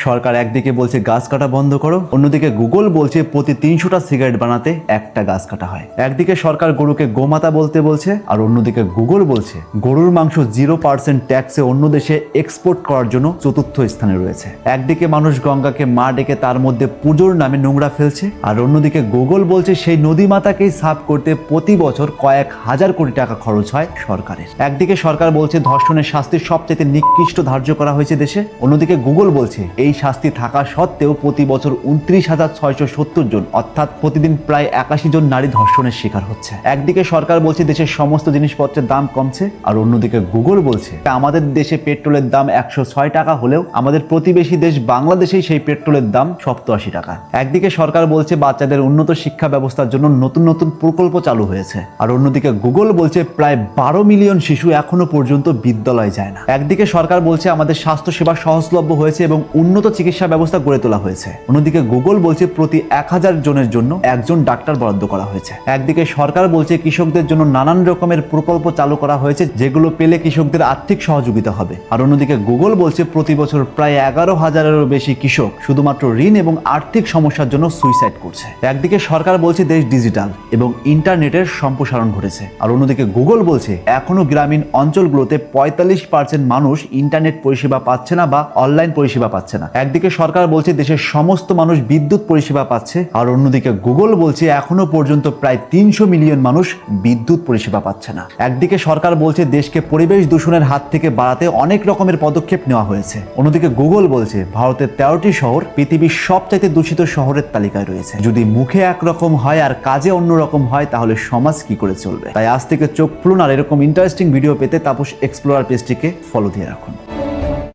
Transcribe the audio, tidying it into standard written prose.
সরকার একদিকে বলছে গাছ কাটা বন্ধ করো, অন্যদিকে গুগল বলছে প্রতি 300টা সিগারেট বানাতে একটা গাছ কাটা হয়। একদিকে সরকার গরুকে গোমাতা বলতে বলছে, আর অন্যদিকে গুগল বলছে গরুর মাংস 0% ট্যাক্সে অন্য দেশে এক্সপোর্ট করার জন্য চতুর্থ স্থানে রয়েছে। একদিকে মানুষ গঙ্গাকে মা ডেকে তার মধ্যে পুজোর নামে নোংরা ফেলছে, আর অন্যদিকে গুগল বলছে সেই নদী মাতাকেই সাফ করতে প্রতি বছর কয়েক হাজার কোটি টাকা খরচ হয় সরকারের। একদিকে সরকার বলছে ধর্ষণের শাস্তি সবচেয়ে নিকৃষ্ট ধার্য করা হয়েছে দেশে, অন্যদিকে গুগল বলছে এই শাস্তি থাকা সত্ত্বেও প্রতি বছর 29,670 জন অর্থাৎ প্রতিদিন প্রায় 81 জন নারী ধর্ষণের শিকার হচ্ছে। একদিকে সরকার বলছে দেশের সমস্ত জিনিসপত্রের দাম কমছে, আর অন্যদিকে গুগল বলছে আমাদের দেশে পেট্রোলের দাম 106 টাকা হলেও আমাদের প্রতিবেশী দেশ বাংলাদেশেই সেই পেট্রোলের দাম 87 টাকা। একদিকে সরকার বলছে বাচ্চাদের উন্নত শিক্ষা ব্যবস্থার জন্য নতুন নতুন প্রকল্প চালু হয়েছে, আর অন্যদিকে গুগল বলছে প্রায় 12 মিলিয়ন শিশু এখনো পর্যন্ত বিদ্যালয়ে যায় না। একদিকে সরকার বলছে আমাদের স্বাস্থ্য সেবা সহজলভ্য হয়েছে এবং উন্নত চিকিৎসা ব্যবস্থা গড়ে তোলা হয়েছে, অন্যদিকে গুগল বলছে প্রতি 1000 জনের জন্য একজন ডাক্তার বরাদ্দ করা হয়েছে। একদিকে সরকার বলছে কৃষকদের জন্য নানান রকমের প্রকল্প চালু করা হয়েছে যেগুলো পেলে কৃষকদের আর্থিক সহযোগিতা হবে, আর অন্যদিকে গুগল বলছে প্রতি বছর প্রায় 11,000-এরও বেশি কৃষক শুধুমাত্র ঋণ এবং আর্থিক সমস্যার জন্য সুইসাইড করছে। একদিকে সরকার বলছে দেশ ডিজিটাল এবং ইন্টারনেটের সম্প্রসারণ ঘটেছে, আর অন্যদিকে গুগল বলছে এখনো গ্রামীণ অঞ্চলগুলোতে 45% মানুষ ইন্টারনেট পরিষেবা পাচ্ছে না বা অনলাইন পরিষেবা পাচ্ছে না। একদিকে সরকার বলছে দেশের সমস্ত মানুষ বিদ্যুৎ পরিষেবা পাচ্ছে, আর অন্যদিকে গুগল বলছে এখনো পর্যন্ত প্রায় 300 মিলিয়ন মানুষ বিদ্যুৎ পরিষেবা পাচ্ছে না। একদিকে সরকার বলছে দেশকে পরিবেশ দূষণের হাত থেকে বাড়াতে অনেক রকমের পদক্ষেপ নেওয়া হয়েছে, অন্যদিকে গুগল বলছে ভারতের 13টি শহর পৃথিবীর সবচাইতে দূষিত শহরের তালিকায় রয়েছে। যদি মুখে একরকম হয় আর কাজে অন্যরকম হয় তাহলে সমাজ কি করে চলবে? তাই আজ থেকে চোখ খুলুন আর এরকম ইন্টারেস্টিং ভিডিও পেতে তাপস এক্সপ্লোরার পেজটিকে ফলো দিয়ে রাখুন।